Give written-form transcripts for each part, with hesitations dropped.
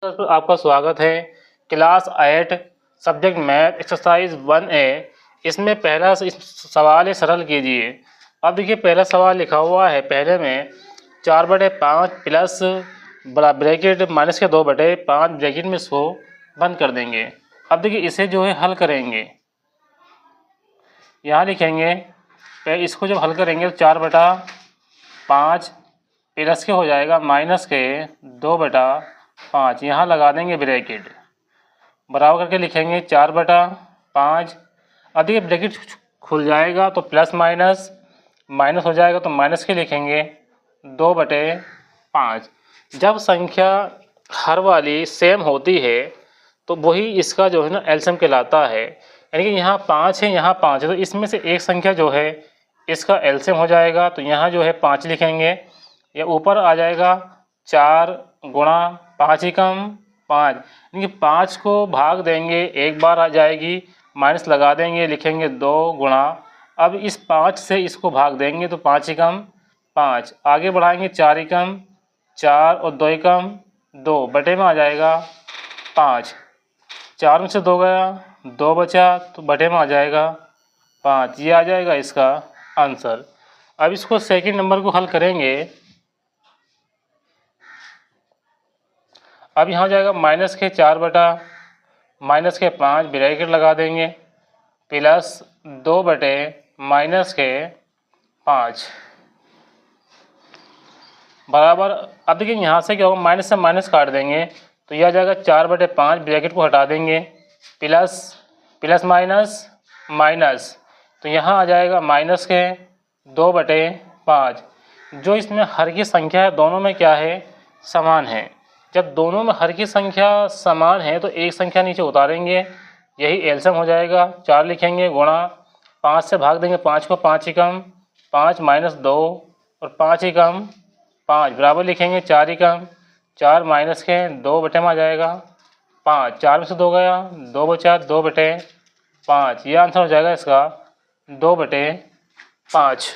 आपका स्वागत है। Class 8 subject math exercise 1A। इसमें पहला सवाल है, सरल कीजिए। अब देखिए पहला सवाल लिखा हुआ है, पहले में 4/5 प्लस ब्रैकेट माइनस के 2/5 ब्रैकेट में इसको बंद कर देंगे। अब देखिए इसे जो है हल करेंगे, यहाँ लिखेंगे। इसको जब हल करेंगे तो 4/5 प्लस के हो जाएगा माइनस के 2/5, यहाँ लगा देंगे ब्रैकेट, बराबर करके लिखेंगे 4/5। अब देखिए ब्रैकेट खुल जाएगा तो प्लस माइनस माइनस हो जाएगा तो माइनस के लिखेंगे 2/5। जब संख्या हर वाली सेम होती है तो वही इसका जो है ना एलसीएम कहलाता है। यानी कि यहाँ 5 है, यहाँ 5 है, तो इसमें से एक संख्या जो है इसका एलसीएम हो जाएगा। तो यहाँ जो है 5 लिखेंगे, या ऊपर आ जाएगा 4 गुणा 5 एकम 5, यानी कि 5 को भाग देंगे, एक बार आ जाएगी, माइनस लगा देंगे, लिखेंगे 2 गुणा। अब इस 5 से इसको भाग देंगे तो 5 एकम 5, आगे बढ़ाएंगे 4 एकम 4 और 2 एकम 2, बटे में आ जाएगा 5। 4 में से 2 गया, 2 बचा तो बटे में आ जाएगा 5। ये आ जाएगा इसका आंसर। अब इसको सेकंड नंबर को हल करेंगे। अब यहाँ हो जाएगा माइनस के 5 ब्रैकेट लगा देंगे, प्लस 2/-5 बराबर। अब देखिए यहाँ से क्या होगा, माइनस से माइनस काट देंगे तो यह आ जाएगा 4/5, ब्रैकेट को हटा देंगे, प्लस माइनस माइनस, तो यहाँ आ जाएगा माइनस के 2/5। जो इसमें हर की संख्या है दोनों में क्या है, समान है। जब दोनों में हर की संख्या समान है तो एक संख्या नीचे उतारेंगे, यही एलसीएम हो जाएगा। 4 लिखेंगे गुणा 5 से भाग देंगे 5 को, 5 एकम 5 माइनस 2 और 5 एकम 5 बराबर लिखेंगे 4 एकम 4 माइनस के 2 बटे में आ जाएगा 5। 4 में से 2 गया, 2 बचा, 2/5। यह आंसर हो जाएगा इसका 2/5।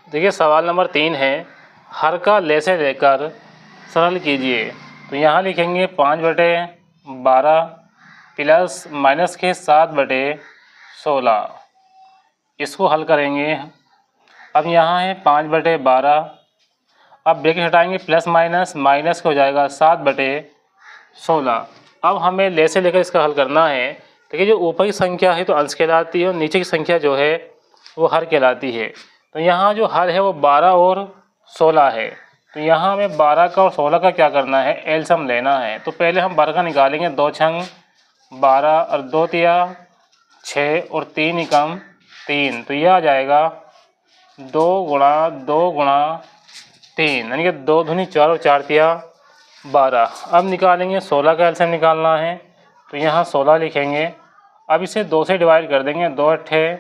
देखिए सवाल नंबर 3 है, हर का ले से लेकर सरल कीजिए। तो यहाँ लिखेंगे 5/12 प्लस माइनस के 7/16, इसको हल करेंगे। अब यहाँ है 5/12, अब ब्रैकेट हटाएंगे, प्लस माइनस माइनस का हो जाएगा 7/16। अब हमें ले से लेकर इसका हल करना है। देखिए जो ऊपर की संख्या है तो अंश कहलाती है और नीचे की संख्या जो है वो हर कहलाती है। तो यहाँ जो हर है वो 12 और 16 है, तो यहाँ हमें 12 का और 16 का क्या करना है, एलसीएम लेना है। तो पहले हम 12 का निकालेंगे, 2 छंग 12 और 2 तिया 6 और 3 एकम 3, तो यह आ जाएगा 2 गुणा 2 गुणा 3, यानी कि 2 दूनी 4 और 4 तिया 12। अब निकालेंगे 16 का एलसीएम निकालना है, तो यहाँ 16 लिखेंगे। अब इसे 2 से डिवाइड कर देंगे, 2 अट्ठे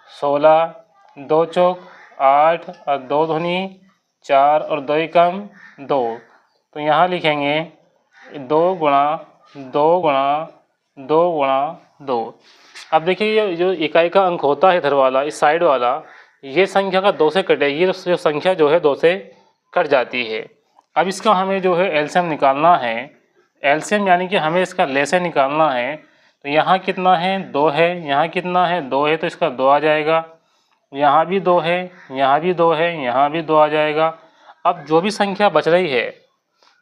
16, 2 चौक 8 और 2 दूनी 4 और 2 एकम 2, तो यहाँ लिखेंगे 2 गुणा 2 गुणा 2 गुणा 2। अब देखिए ये जो इकाई का अंक होता है इधर वाला, इस साइड वाला, ये संख्या का 2 से कटेगी तो जो संख्या जो है 2 से कट जाती है। अब इसका हमें जो है एलसीएम निकालना है। एलसीएम यानी कि हमें इसका लेसे निकालना है। तो यहाँ कितना है, 2 है, यहाँ कितना है, 2 है, तो इसका 2 आ जाएगा। यहाँ भी 2 है, यहाँ भी 2 है, यहाँ भी 2 आ जाएगा। अब जो भी संख्या बच रही है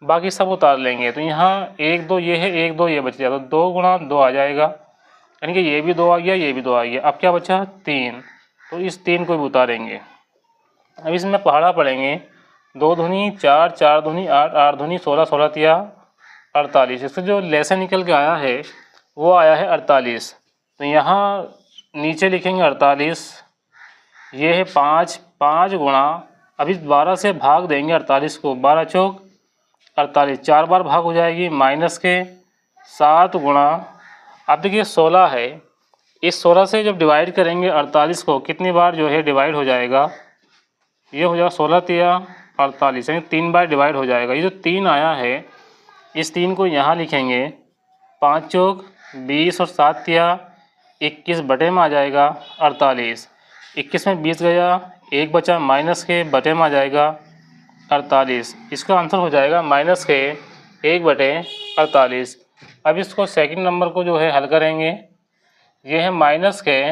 बाकी सब उतार लेंगे, तो यहाँ 1 2 ये है, 1 2 ये बच गया, तो 2 गुणा 2 आ जाएगा, यानी कि ये भी 2 आ गया, ये भी 2 आ गया। अब क्या बचा, 3, तो इस 3 को भी उतारेंगे। अब इसमें पहाड़ा पड़ेंगे, 2 दूनी 4, 4 दूनी 8, 8 दूनी 16, 16 तिया 48। इससे जो लेसन निकल के आया है वो आया है 48। तो यहाँ नीचे लिखेंगे 48, ये है 5 गुणा, अभी 12 से भाग देंगे 48 को, 12 चौक 48, 4 बार भाग हो जाएगी, माइनस के 7 गुणा। अब देखिए 16 है, इस 16 से जब डिवाइड करेंगे 48 को, कितनी बार जो है डिवाइड हो जाएगा, ये हो जाएगा 16 तिया 48, यानी 3 बार डिवाइड हो जाएगा। ये जो 3 आया है इस 3 को यहाँ लिखेंगे, 5 चौक 20 और 7 तिया 21 बटे में आ जाएगा 48। 21 में 20 गया, 1 बचा, माइनस के बटे में आ जाएगा 48। इसका आंसर हो जाएगा माइनस के 1/48। अब इसको सेकंड नंबर को जो है हल करेंगे। ये है माइनस के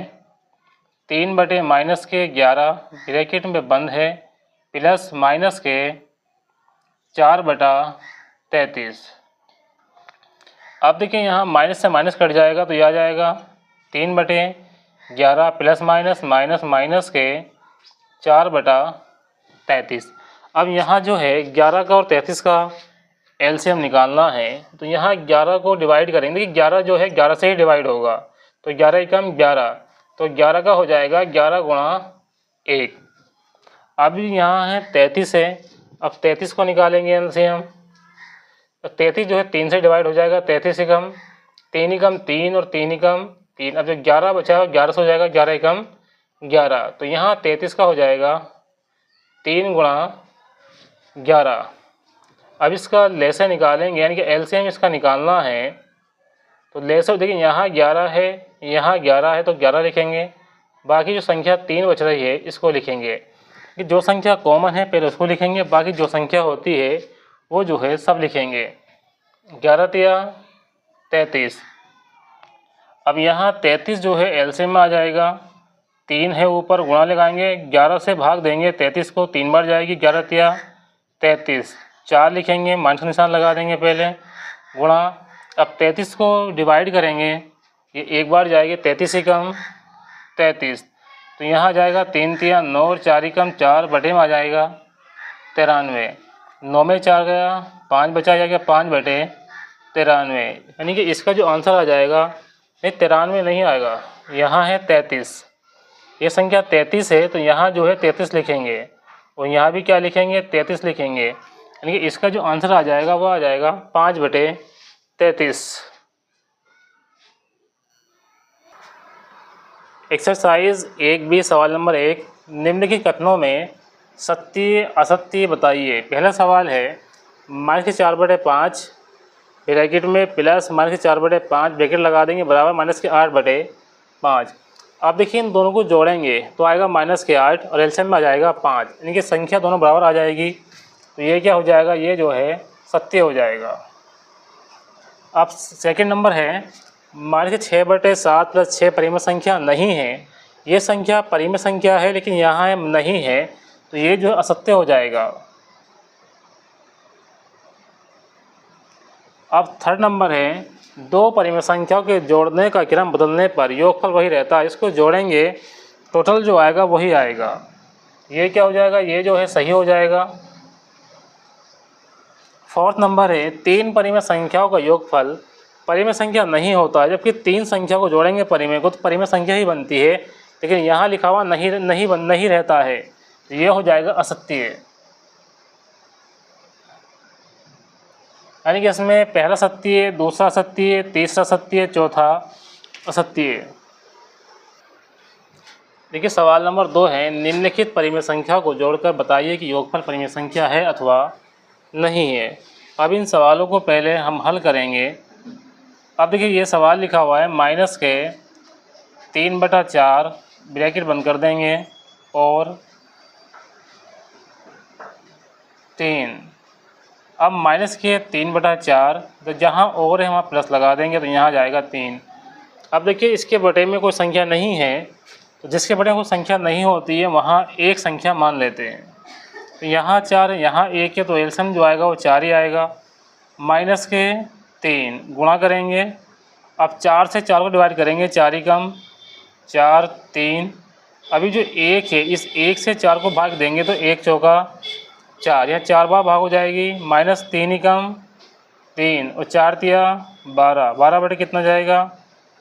3/-11 ब्रैकेट में बंद है प्लस माइनस के 4/33। अब देखिए यहाँ माइनस से माइनस कट जाएगा तो ये आ जाएगा 3/11 प्लस माइनस माइनस माइनस के 4/33। अब यहाँ जो है 11 का और 33 का एलसीएम निकालना है तो यहाँ 11 को डिवाइड करेंगे। 11 जो है 11 से ही डिवाइड होगा तो 11 एकम 11, तो 11 का हो जाएगा 11 गुणा 1। अब यहाँ है 33 है, अब 33 को निकालेंगे एलसीएम। तो 33 जो है 3 से डिवाइड हो जाएगा, 33 एकम 3 एकम 3 और 3 एकम 3। अब जो 11 बचा है 11 से हो जाएगा 11 एकम 11, तो यहाँ 33 का हो जाएगा 3 गुणा 11। अब इसका लेसे निकालेंगे यानी कि एलसीएम इसका निकालना है। तो लेसे देखिए यहाँ 11 है, यहाँ 11 है तो 11 लिखेंगे, बाकी जो संख्या 3 बच रही है इसको लिखेंगे। कि जो संख्या कॉमन है पहले उसको लिखेंगे, बाकी जो संख्या होती है वो जो है सब लिखेंगे। 11 तिया 33। अब यहाँ 33 जो है एलसीएम में आ जाएगा, 3 है ऊपर गुणा लगाएंगे, 11 से भाग देंगे 33 को, 3 बार जाएगी 11 तिया 33, 4 लिखेंगे, माइनस का निशान लगा देंगे पहले, गुणा। अब 33 को डिवाइड करेंगे, ये एक बार जाएगी 33 एकम 33, तो यहाँ जाएगा 3 तिया 9 और 4 एकम 4 बटे में आ जाएगा 93। 9 में 4 गया, 5 बचा जाएगा 5/93, यानी कि इसका जो आंसर आ जाएगा नहीं 93 नहीं आएगा, यहाँ है 33। ये संख्या 33 है तो यहाँ जो है 33 लिखेंगे और यहाँ भी क्या लिखेंगे 33 लिखेंगे, यानी कि इसका जो आंसर आ जाएगा वो आ जाएगा 5/33। एक्सरसाइज 1B सवाल नंबर 1, निम्नलिखित कथनों में सत्य असत्य बताइए। पहला सवाल है -4/5 ब्रैकेट में प्लस -4/5 ब्रैकेट लगा देंगे बराबर -8/5। अब देखिए इन दोनों को जोड़ेंगे तो आएगा -8 और एलसीएम में आ जाएगा 5, यानी कि संख्या दोनों बराबर आ जाएगी। तो ये क्या हो जाएगा, ये जो है सत्य हो जाएगा। अब सेकंड नंबर है -6/7 + 6 परिमेय संख्या नहीं है। ये संख्या परिमेय संख्या है लेकिन यहाँ नहीं है, तो ये जो असत्य हो जाएगा। अब थर्ड नंबर है 2 परिमेय संख्याओं के जोड़ने का क्रम बदलने पर योगफल वही रहता है। इसको जोड़ेंगे टोटल जो आएगा वही आएगा। ये क्या हो जाएगा, ये जो है सही हो जाएगा। फोर्थ नंबर है 3 परिमेय संख्याओं का योगफल परिमेय संख्या नहीं होता है, जबकि 3 संख्या को जोड़ेंगे परिमेय को तो परिमेय संख्या ही बनती है, लेकिन यहाँ लिखा हुआ नहीं रहता है, ये हो जाएगा असत्य। यानी कि इसमें पहला सत्य, दूसरा सत्य, तीसरा सत्य, चौथा असत्य। देखिए सवाल नंबर 2 है निम्नलिखित परिमेय संख्या को जोड़कर बताइए कि योगफल परिमेय संख्या है अथवा नहीं है। अब इन सवालों को पहले हम हल करेंगे। अब देखिए ये सवाल लिखा हुआ है -3/4 ब्रैकेट बंद कर देंगे और 3। अब -3/4 तो जहाँ और है वहाँ प्लस लगा देंगे तो यहाँ जाएगा 3। अब देखिए इसके बटे में कोई संख्या नहीं है, तो जिसके बटे में कोई संख्या नहीं होती है वहाँ एक संख्या मान लेते हैं। तो यहाँ 4 है, यहाँ 1 है, तो एलसीएम जो आएगा वो 4 ही आएगा। -3 गुणा करेंगे, अब 4 से 4 को डिवाइड करेंगे, 4 एकम 4 3। अभी जो 1 है इस 1 से 4 को भाग देंगे तो 1 चौका 4, यहाँ 4 बार भाग हो जाएगी। -3 एकम 3 और 4 तिया 12, 12 बटे कितना जाएगा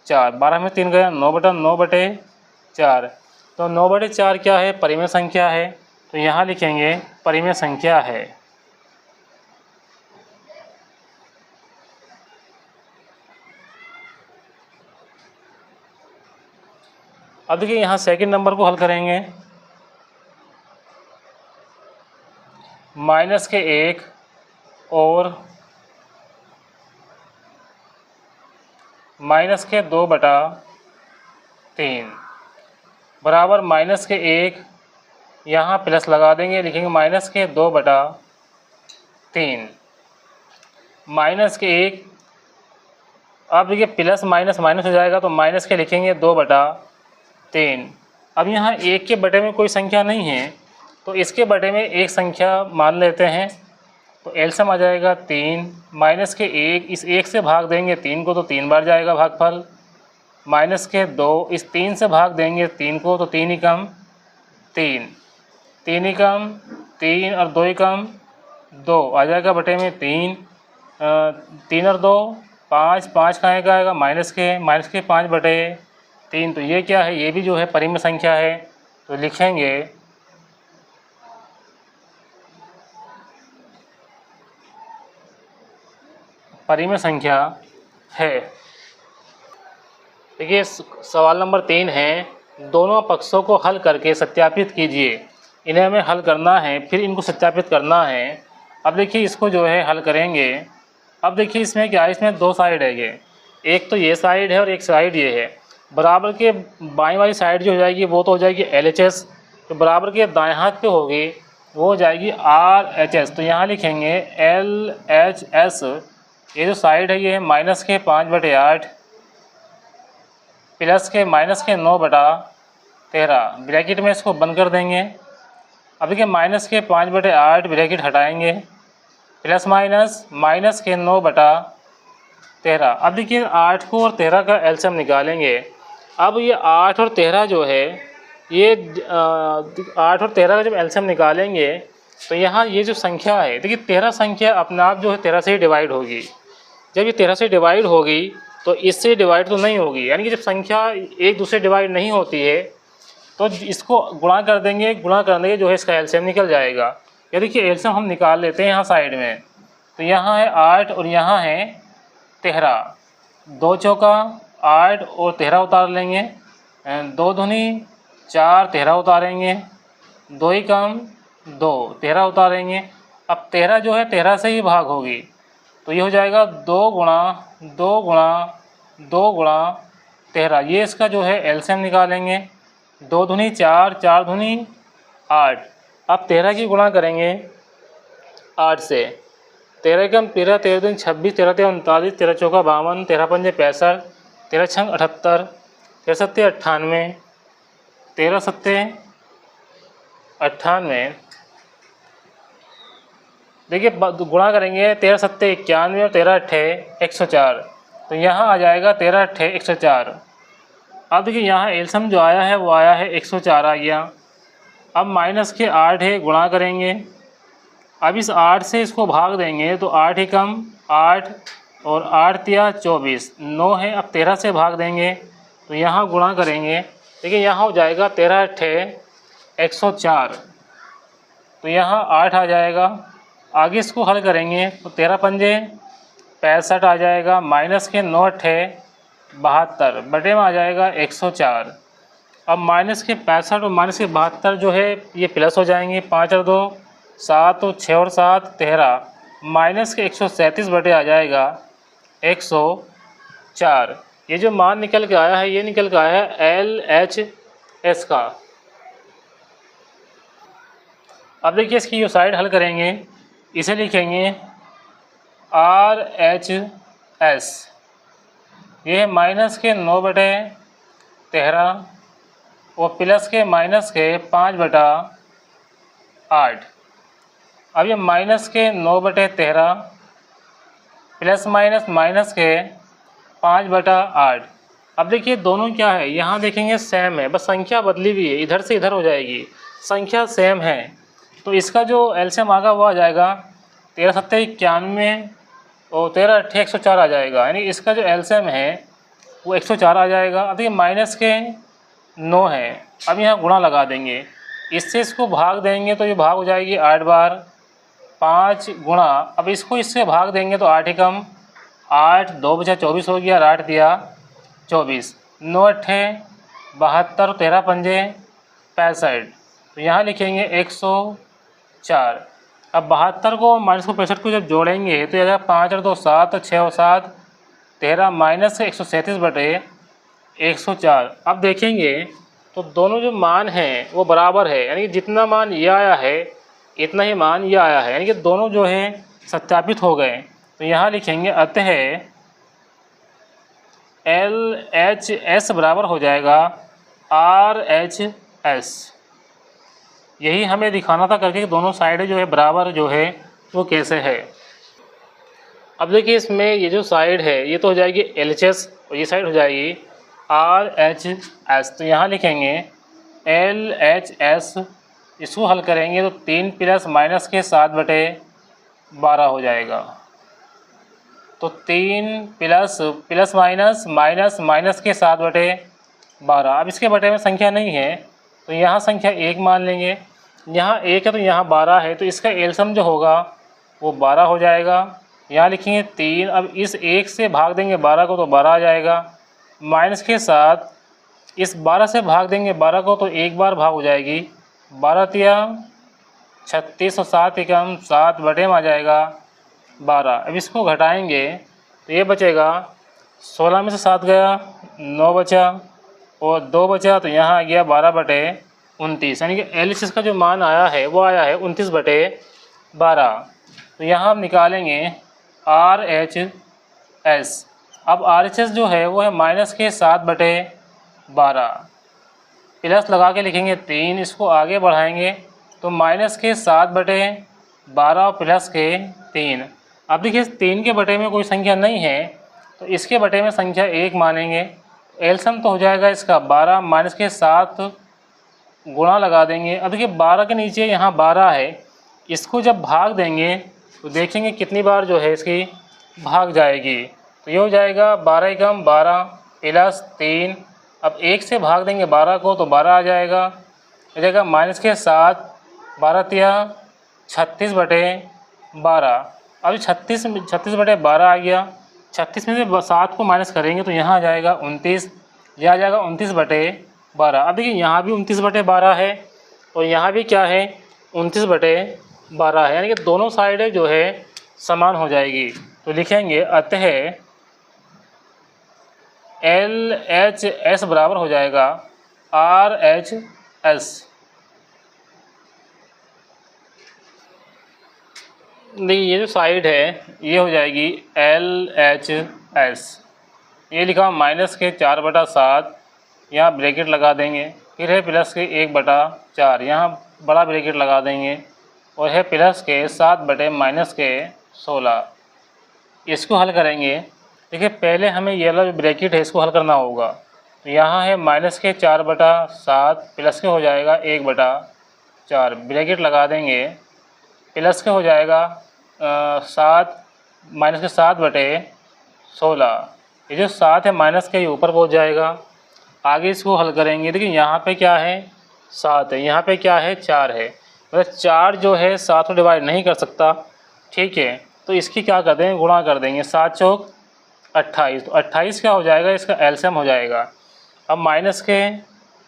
4, 12 में 3 गया 9/9/4। तो 9/4 क्या है, परिमेय संख्या है, तो यहाँ लिखेंगे परिमेय संख्या है। अब देखिए यहाँ सेकंड नंबर को हल करेंगे। -1 और -2/3 बराबर -1, यहाँ प्लस लगा देंगे, लिखेंगे -2/3 3 माइनस के 1। अब देखिए प्लस माइनस माइनस हो जाएगा तो माइनस के लिखेंगे 2/3। अब यहाँ 1 के बटे में कोई संख्या नहीं है तो इसके बटे में एक संख्या मान लेते हैं, तो एलसीएम आ जाएगा 3 माइनस के 1, इस 1 से भाग देंगे 3 को तो 3 बार जाएगा भागफल, माइनस के 2, इस 3 से भाग देंगे 3 को तो 3 ही कम 3, 3 ही कम 3 और 2 ही कम 2 आ जाएगा बटे में 3, 3 और 2 5, 5 कहाँ का आएगा माइनस के 5/3। तो ये क्या है, ये भी जो है परिमेय संख्या है, तो लिखेंगे परिमेय संख्या है। देखिए सवाल नंबर 3 है, दोनों पक्षों को हल करके सत्यापित कीजिए। इन्हें हमें हल करना है, फिर इनको सत्यापित करना है। अब देखिए इसको जो है हल करेंगे। अब देखिए इसमें क्या है, इसमें 2 साइड है, ये एक तो ये साइड है और एक साइड ये है। बराबर के बाईं वाली साइड जो हो जाएगी वो तो हो जाएगी LHS, तो बराबर के दाएं हाथ पे होगी वो हो जाएगी RHS। तो यहाँ लिखेंगे LHS। ये जो साइड है ये है माइनस के 5/8 प्लस के माइनस के 9/13। ब्रैकेट में इसको बंद कर देंगे। अब देखिए माइनस के 5/8 ब्रैकेट हटाएंगे, प्लस माइनस के 9/13। अब देखिए 8 को और 13 का एलसीएम निकालेंगे। अब ये 8 और 13 जो है ये 8 और 13 का जब एलसीएम निकालेंगे तो यहाँ ये जो संख्या है, देखिए 13 संख्या अपने आप जो है 13 से ही डिवाइड होगी। जब ये 13 से डिवाइड होगी तो इससे डिवाइड तो नहीं होगी, यानी कि जब संख्या एक दूसरे डिवाइड नहीं होती है तो इसको गुणा कर देंगे, गुणा करने के जो है इसका एलसीएम निकल जाएगा। ये देखिए एलसीएम हम निकाल लेते हैं यहाँ साइड में, तो यहाँ है 8 और यहाँ है 13, 2 चौका 8 और 13 उतार लेंगे, 2 दूनी 4 13 उतारेंगे, 2 ही कम 2 13 उतारेंगे। अब 13 जो है 13 से ही भाग होगी, तो ये हो जाएगा 2 गुणा 13। ये इसका जो है एलसीएम निकालेंगे, 2 दूनी 4, 4 दूनी 8। अब 13 की गुणा करेंगे 8 से, 13 कम 13, 13 दूनी 26, 13 तेरह 39, 13 चौका 52, 13 पंजे 65, 13 छंग 78, 13 सत्ते 98, 13 सत्ते 98। देखिए गुणा करेंगे 13 सत्ते 91 और 13 अट्ठे 104, तो यहाँ आ जाएगा 13 अट्ठे 104। अब देखिए यहाँ एलसीएम जो आया है वो आया है 104 आ गया। अब माइनस के 8 है, गुणा करेंगे। अब इस 8 से इसको भाग देंगे तो 8 ही कम 8 और 8 तिया 24, 9 है। अब 13 से भाग देंगे तो यहाँ गुणा करेंगे, देखिए यहाँ हो जाएगा 13 अट्ठे 104, तो यहाँ 8 आ जाएगा। आगे इसको हल करेंगे तो 13 पंजे 65 आ जाएगा, माइनस के 9 अट्ठे 72, बटे में आ जाएगा 104। अब माइनस के 65 और माइनस के 72 जो है ये प्लस हो जाएंगे, 5 और 2 7 और 6 और 7 13, माइनस के 137 बटे आ जाएगा 104। ये जो मान निकल के आया है ये निकल के आया है LHS का। अब देखिए इसकी जो साइड हल करेंगे इसे लिखेंगे RHS। ये है माइनस के 9/13 और प्लस के माइनस के 5/8। अब ये माइनस के 9/13 प्लस माइनस के 5/8। अब देखिए दोनों क्या है, यहाँ देखेंगे सेम है, बस संख्या बदली हुई है, इधर से इधर हो जाएगी, संख्या सेम है। तो इसका जो एलसीएम आगा वो आ जाएगा 13 सत्ते 91 और 13 अट्ठे 104 आ जाएगा, यानी इसका जो एलसीएम है वो 104 आ जाएगा। अब देखिए माइनस के 9 है, अब यहाँ गुणा लगा देंगे, इससे इसको भाग देंगे तो ये भाग हो जाएगी 8 बार 5 गुणा। अब इसको इससे भाग देंगे तो 8 ही कम 8, 2 बचा 24 हो गया, 8 दिया 24, 9 अट्ठे 72, 13 पंजे 65, तो यहाँ लिखेंगे 104। अब 72 को माइनस को 65 को जब जोड़ेंगे तो यह 5 और 2 7 और 6 और 7 13, माइनस 137 बटे 104। अब देखेंगे तो दोनों जो मान हैं वो बराबर है, यानी कि जितना मान ये आया है इतना ही मान ये आया है, यानी कि दोनों जो है सत्यापित हो गए। तो यहाँ लिखेंगे अतः LHS बराबर हो जाएगा RHS। यही हमें दिखाना था करके कि दोनों साइड जो है बराबर जो है वो कैसे है। अब देखिए इसमें ये जो साइड है ये तो हो जाएगी LHS और ये साइड हो जाएगी RHS। तो यहाँ लिखेंगे LHS, इसको हल करेंगे तो 3 प्लस माइनस के 7/12 हो जाएगा। तो 3 प्लस माइनस माइनस माइनस के 7/12। अब इसके बटे में संख्या नहीं है तो यहाँ संख्या 1 मान लेंगे। यहाँ 1 है तो यहाँ 12 है, तो इसका एलसम जो होगा वो 12 हो जाएगा। यहाँ लिखेंगे 3, अब इस 1 से भाग देंगे 12 को तो 12 आ जाएगा। माइनस के 7 इस 12 से भाग देंगे 12 को तो एक बार भाग हो जाएगी। 12 तिया 36 और 7 एकम 7 में आ जाएगा 12। अब इसको घटाएंगे तो ये बचेगा 16 में से 7 गया 9 बचा और 2 बचा, तो यहाँ आ गया 12/29। यानी कि LHS का जो मान आया है वो आया है 29/12। तो यहाँ हम निकालेंगे RHS। अब RHS जो है वो है माइनस के 7/12, प्लस लगा के लिखेंगे 3, इसको आगे बढ़ाएंगे तो माइनस के 7/12 प्लस के 3। अब देखिए 3 के बटे में कोई संख्या नहीं है तो इसके बटे में संख्या 1 मानेंगे। एलसम तो हो जाएगा इसका 12, माइनस के 7 गुणा लगा देंगे। अब देखिए 12 के नीचे यहाँ 12 है, इसको जब भाग देंगे तो देखेंगे कितनी बार जो है इसकी भाग जाएगी। तो ये हो जाएगा 12 एकम 12 प्लस 3। अब 1 से भाग देंगे 12 को तो 12 आ जाएगा। हो जाएगा माइनस के 7 12 तिया 36/12। अब 36/12 आ गया। 36 में से 7 को माइनस करेंगे तो यहाँ आ जाएगा 29, यह आ जाएगा 29/12। अब देखिए यहाँ भी 29/12 है और यहाँ भी क्या है 29/12 है, यानी कि दोनों साइडें जो है समान हो जाएगी। तो लिखेंगे अतः LHS बराबर हो जाएगा RHS। देखिए ये जो साइड है ये हो जाएगी LHS। ये लिखा माइनस के 4/7, यहाँ ब्रैकेट लगा देंगे। फिर है प्लस के 1/4, यहाँ बड़ा ब्रैकेट लगा देंगे। और है प्लस के 7/-16। इसको हल करेंगे। देखिए पहले हमें ये वाला जो ब्रैकेट है इसको हल करना होगा। तो यहाँ है माइनस के 4/7 प्लस के हो जाएगा 1/4, ब्रैकेट लगा देंगे। प्लस के हो जाएगा 7 माइनस के 7/16। ये जो 7 है माइनस के ऊपर पहुँच जाएगा। आगे इसको हल करेंगे। देखिए यहाँ पे क्या है 7 है, यहाँ पे क्या है 4 है, मतलब 4 जो है 7 को डिवाइड नहीं कर सकता। ठीक है, तो इसकी क्या कर देंगे गुणा कर देंगे। 7 चौक 28, तो 28 क्या हो जाएगा इसका एलसीएम हो जाएगा। अब माइनस के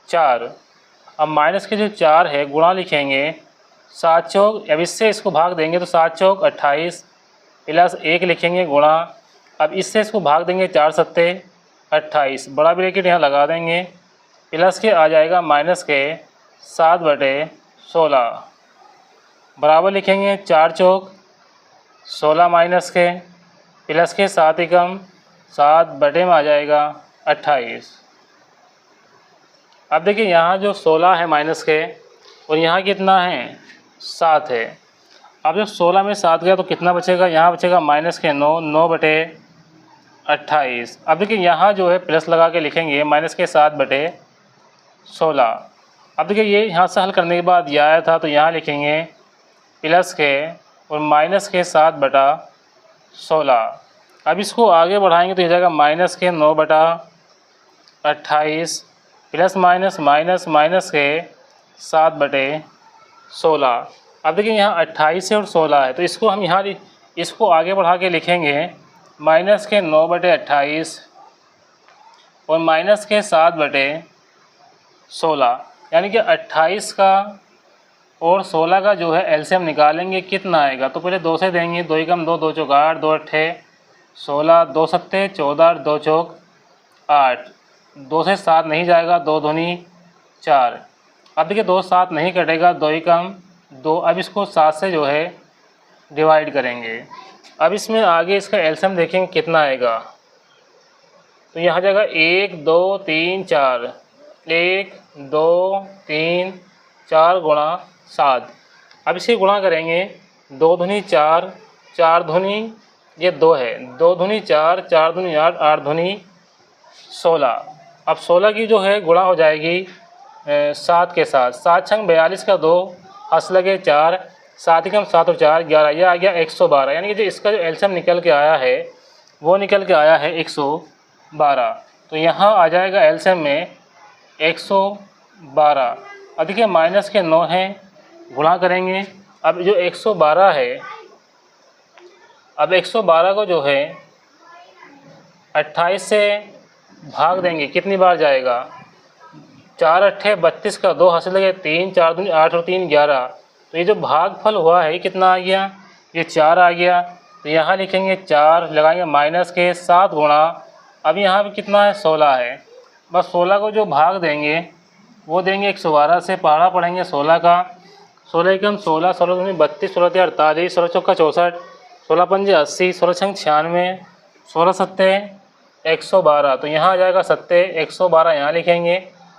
4, अब माइनस के जो 4 है गुणा लिखेंगे 7 चौक, अब इससे इसको भाग देंगे तो 7 चौक 28 प्लस 1 लिखेंगे गुणा। अब इससे इसको भाग देंगे 4 सत्ते 28, बड़ा ब्रैकेट यहाँ लगा देंगे। प्लस के आ जाएगा माइनस के 7/16 बराबर लिखेंगे 4 चौक 16 माइनस के प्लस के 7 एकम 7 में आ जाएगा 28। अब देखिए यहाँ जो 16 है माइनस के और यहाँ कितना है 7 है। अब जब 16 में 7 गया तो कितना बचेगा, यहाँ बचेगा माइनस के 9/28। अब देखिए यहाँ जो है प्लस लगा के लिखेंगे माइनस के 7/16। अब देखिए ये यहाँ से हल करने के बाद यह आया था तो यहाँ लिखेंगे प्लस के और माइनस के 7/16। अब इसको आगे बढ़ाएंगे तो ये जाएगा माइनस के 9/28 प्लस माइनस माइनस माइनस के 7/16। अब देखिए यहाँ 28 है और 16 है तो इसको हम यहाँ इसको आगे बढ़ा के लिखेंगे माइनस के 9/28 और माइनस के 7/16, यानी कि 28 का और 16 का जो है एलसीएम निकालेंगे कितना आएगा। तो पहले 2 से देंगे, 2 एकम 2, 2 चौक 8, 2 अट्ठे 16, 2 सत्ते 14, 2 चौक 8, 2 से 7 नहीं जाएगा, 2 दूनी 4। अब देखिए 2 7 नहीं कटेगा, 2 एकम 2। अब इसको 7 से जो है डिवाइड करेंगे। अब इसमें आगे इसका एलसीएम देखेंगे कितना आएगा। तो यहाँ जाएगा 1 2 3 4, 1 2 3 4 गुणा 7। अब इसे गुणा करेंगे, 2 दूनी 4, 4 दूनी ये 2 है, 2 दूनी 4, 4 दूनी 8, 8 दूनी 16। अब 16 की जो है गुणा हो जाएगी 7 के साथ, 7 छंग 42 का 2, हंस लगे 4, 7 एकम 7 और 4 11, यह आ गया 112। यानी कि जो इसका जो एलसीएम निकल के आया है वो निकल के आया है 112। तो यहाँ आ जाएगा एलसीएम में 112। अब देखिए माइनस के 9 हैं, गुणा करेंगे। अब जो 112 है, अब 112 को जो है 28 से भाग देंगे, कितनी बार जाएगा, 4 अट्ठे 32 का 2, हासिल लगे 3, 4 दूनी 8 और 3 11। तो ये जो भागफल हुआ है कितना आ गया, ये 4 आ गया। तो यहाँ लिखेंगे 4, लगाएंगे माइनस के 7 गुणा, अब यहाँ भी कितना है 16 है, बस 16 को जो भाग देंगे वो देंगे 112 से, पहाड़ा पढ़ेंगे 16 का, 16 एकम 16, 16 दूनी 32, 16 तिया 48, 16 चौका 64, 16 पंजे 80, 16 छंग 96, 16 सत्ते 112। तो यहाँ आ जाएगा 7 112, यहाँ लिखेंगे।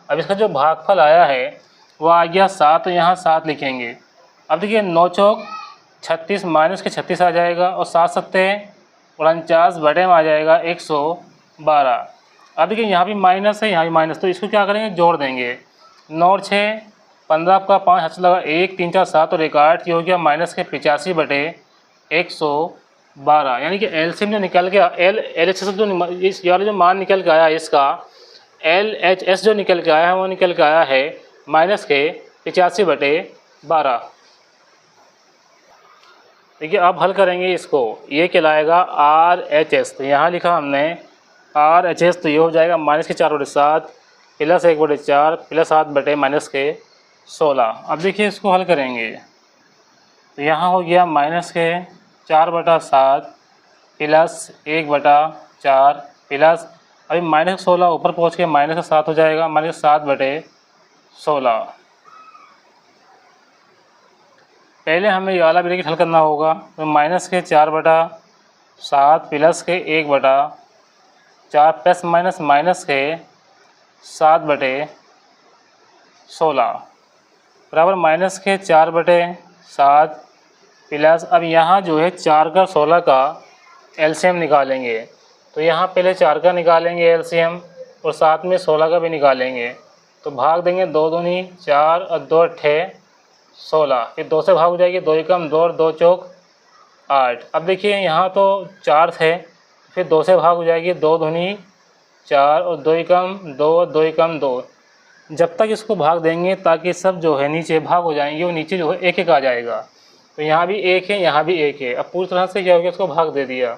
अब इसका जो भागफल आया है वो आ गया 7, तो यहाँ 7 लिखेंगे। अब देखिए 9 चौक 36, माइनस के 36 आ जाएगा, और 7 सत्ते 49, बटे में आ जाएगा 112। अब देखिए यहाँ भी माइनस है, यहाँ भी माइनस, तो इसको क्या करेंगे, जोड़ देंगे। 9 और 6 15 आपका 5 हाथ लगा 1 3 4 7 और 1 8, ये हो गया माइनस के 85 बटे 112। यानी कि एलसीएम जो निकल गया, LHS जो इस वाला जो मान निकल के आया है, इसका LHS जो निकल के आया है वो निकल के आया है माइनस के 85 बटे 12। देखिए अब हल करेंगे इसको, ये कहलाएगा RHS। तो यहाँ लिखा हमने RHS, तो ये हो जाएगा माइनस के 4 बटे 7 प्लस 1 बटे 4 प्लस 7 बटे माइनस के 16। अब देखिए इसको हल करेंगे, तो यहाँ हो गया माइनस के 4 बटा 7 प्लस 1 बटा 4 प्लस, अभी माइनस 16 ऊपर पहुँच के माइनस का 7 हो जाएगा, माइनस 7 बटे 16। पहले हमें ये वाला ब्रैकेट हल करना होगा। तो माइनस के 4 बटा 7 प्लस के 1 बटा 4 प्लस माइनस माइनस के 7 बटे 16 बराबर माइनस के 4 बटे 7 प्लस, अब यहाँ जो है 4 का 16 का एलसीएम निकालेंगे। तो यहाँ पहले 4 का निकालेंगे एलसीएम और साथ में 16 का भी निकालेंगे। तो भाग देंगे 2 दूनी 4 और 2 अट्ठे 16, फिर 2 से भाग हो जाएगी, 2 एकम 2 और 2 चौक 8। अब देखिए यहाँ तो 4 थे, फिर 2 से भाग हो जाएगी, 2 दूनी 4 और 2 एकम 2 और 2 एकम 2। जब तक इसको भाग देंगे ताकि सब जो है नीचे भाग हो जाएंगे, वो नीचे जो है 1 1 आ जाएगा। तो यहाँ भी 1 है, यहाँ भी 1 है। अब पूरी तरह से क्या हो गया, इसको भाग दे दिया।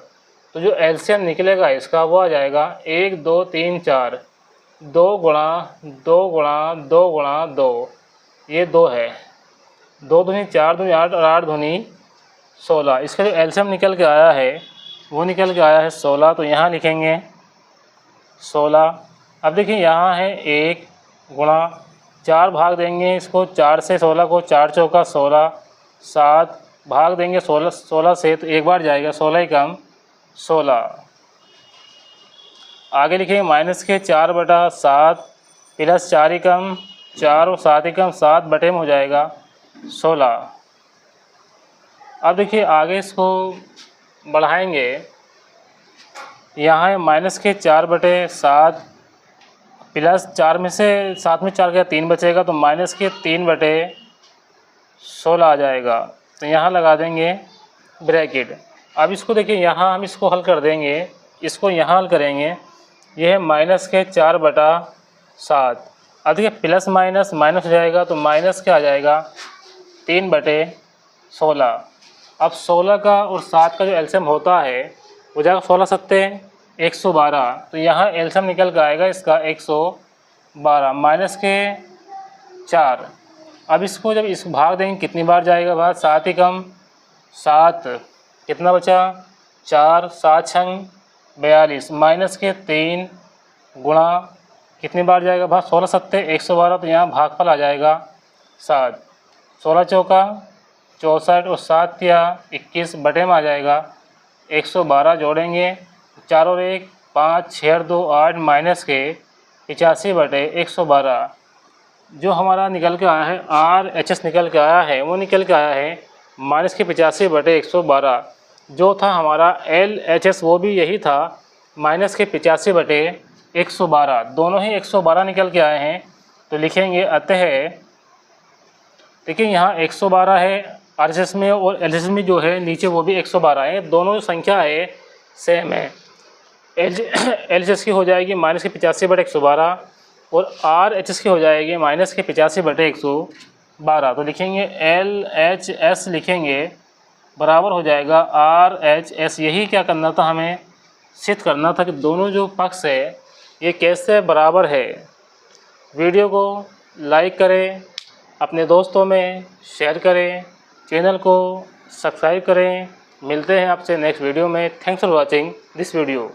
तो जो एलसीएम निकलेगा इसका वो आ जाएगा 1 2 3 4, 2 गुणा 2 गुणा 2 गुणा 2, ये 2 है, 2 दूनी 4 दूनी 8 और 8 दूनी 16। इसका जो एलसीएम निकल के आया है वो निकल के आया है 16। तो यहाँ लिखेंगे 16। अब देखिए यहाँ है 1 गुणा 4, भाग देंगे इसको 4 से 16 को, 4 चौका 16, 7 भाग देंगे 16 से, तो एक बार जाएगा 16 एकम 16। आगे लिखेंगे माइनस के 4 बटा 7 प्लस 4 एकम 4 और 7 एकम 7 बटे में हो जाएगा 16। अब देखिए आगे इसको बढ़ाएंगे, यहाँ है माइनस के 4 बटे 7 प्लस 4 में से 7 में 4 गया 3 बचेगा, तो माइनस के 3 बटे 16 आ जाएगा। तो यहाँ लगा देंगे ब्रैकेट। अब इसको देखिए यहाँ हम इसको हल कर देंगे, इसको यहाँ हल करेंगे। ये है माइनस के 4 बटा 7, अब देखिए प्लस माइनस माइनस हो जाएगा, तो माइनस क्या आ जाएगा 3 बटे 16। अब 16 का और 7 का जो एलसीएम होता है वो जाएगा 16 सत्ते 112। तो यहाँ एलसीएम निकल कर आएगा इसका 112 माइनस के 4। अब इसको जब इस भाग देंगे कितनी बार जाएगा भाग, 7 एकम 7, कितना बचा 4, 7 छंग 42 माइनस के 3 गुणा कितनी बार जाएगा भाग, 16 सत्ते 112। तो यहाँ भागफल आ जाएगा 7, 16 चौका 64 और 7 या 21 बटे में आ जाएगा। 112 जोड़ेंगे, 4 और 1 5, 6 और 2 8 माइनस के 85 बटे 112। जो हमारा निकल के आया है RHS निकल के आया है, वो निकल के आया है माइनस के 85 बटे 112। जो था हमारा LHS वो भी यही था, माइनस के 85 बटे 112। दोनों ही 112 निकल के आए हैं। तो लिखेंगे अतः, देखिए यहाँ 112 है RHS में और LHS में जो है नीचे वो भी 112 है। दोनों जो संख्या है सेम है। LHS की हो जाएगी माइनस के 85 बटे 112 और RHS की हो जाएगी माइनस के 85 बटे 112। तो लिखेंगे LHS लिखेंगे बराबर हो जाएगा RHS। यही क्या करना था, हमें सिद्ध करना था कि दोनों जो पक्ष है ये कैसे बराबर है। वीडियो को लाइक करें, अपने दोस्तों में शेयर करें, चैनल को सब्सक्राइब करें। मिलते हैं आपसे नेक्स्ट वीडियो में। Thanks for watching this video.